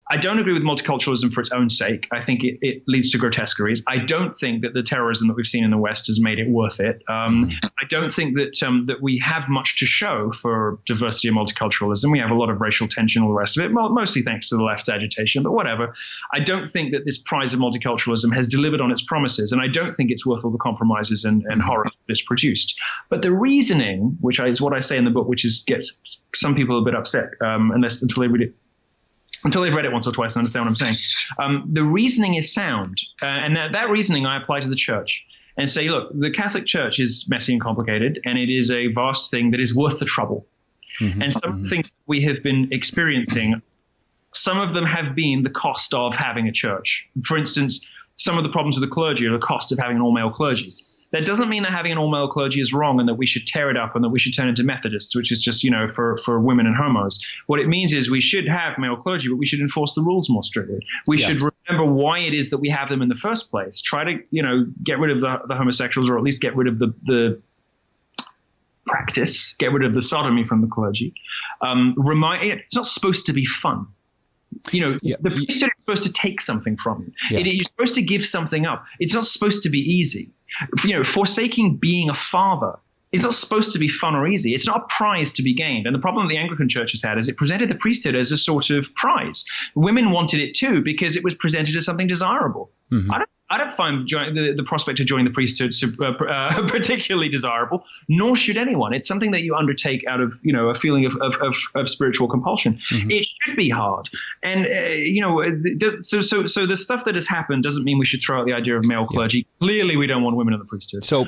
I don't agree with multiculturalism for its own sake. I think it leads to grotesqueries. I don't think that the terrorism that we've seen in the West has made it worth it. I don't think that we have much to show for diversity and multiculturalism. We have a lot of racial tension, all the rest of it, mostly thanks to the left's agitation, but whatever. I don't think that this prize of multiculturalism has delivered on its promises, and I don't think it's worth all the compromises and horror that's produced. But the reasoning, which is what I say in the book, which gets some people a bit upset until they read it. Until they've read it once or twice and understand what I'm saying. The reasoning is sound. And that reasoning I apply to the church and say, look, the Catholic Church is messy and complicated, and it is a vast thing that is worth the trouble. And some of the things we have been experiencing, some of them have been the cost of having a church. For instance, some of the problems with the clergy are the cost of having an all-male clergy. That doesn't mean that having an all-male clergy is wrong and that we should tear it up and that we should turn into Methodists, which is just, for women and homos. What it means is we should have male clergy, but we should enforce the rules more strictly. We should remember why it is that we have them in the first place. Try to, get rid of the homosexuals, or at least get rid of the practice, get rid of the sodomy from the clergy. It's not supposed to be fun. The priesthood is supposed to take something from you. You're supposed to give something up. It's not supposed to be easy. Forsaking being a father is not supposed to be fun or easy. It's not a prize to be gained. And the problem the Anglican Church has had is it presented the priesthood as a sort of prize. Women wanted it too because it was presented as something desirable. I don't find the prospect of joining the priesthood particularly desirable, nor should anyone. It's something that you undertake out of, a feeling of spiritual compulsion. It should be hard. And, so the stuff that has happened doesn't mean we should throw out the idea of male clergy. Clearly, we don't want women in the priesthood. So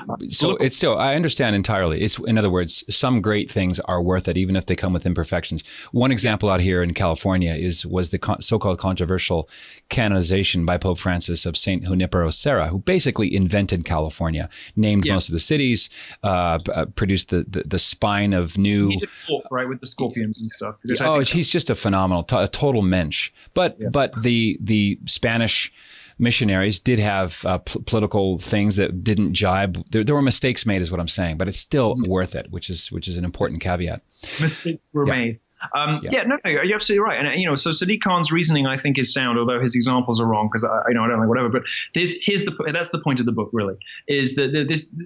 it's still, I understand entirely. In other words, some great things are worth it, even if they come with imperfections. One example out here in California was the so-called controversial canonization by Pope Francis of Saint Junipero, Serra, who basically invented California, named most of the cities, produced the spine of new. He did talk, right, with the scorpions and stuff. He's just a phenomenal, a total mensch. But the Spanish missionaries did have political things that didn't jibe. There were mistakes made, is what I'm saying, but it's still worth it, which is an important caveat. Mistakes were made. You're absolutely right. And, so Sadiq Khan's reasoning, I think, is sound, although his examples are wrong because I don't like whatever. But that's the point of the book, really, is that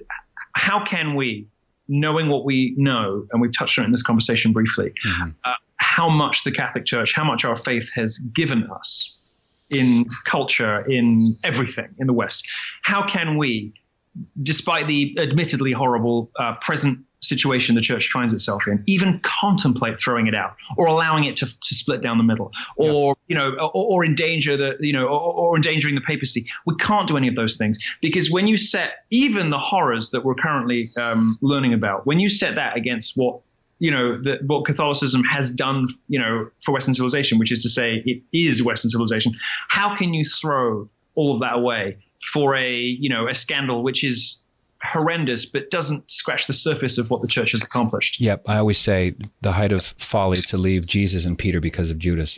how can we, knowing what we know, and we've touched on it in this conversation briefly, how much the Catholic Church, how much our faith has given us in culture, in everything in the West, how can we, despite the admittedly horrible present situation the church finds itself in, even contemplate throwing it out or allowing it to split down the middle, or or endanger or endangering the papacy? We can't do any of those things, because when you set even the horrors that we're currently learning about, when you set that against what what Catholicism has done, for Western civilization, which is to say it is Western civilization, how can you throw all of that away for a scandal which is horrendous, but doesn't scratch the surface of what the church has accomplished? Yep. I always say the height of folly to leave Jesus and Peter because of Judas.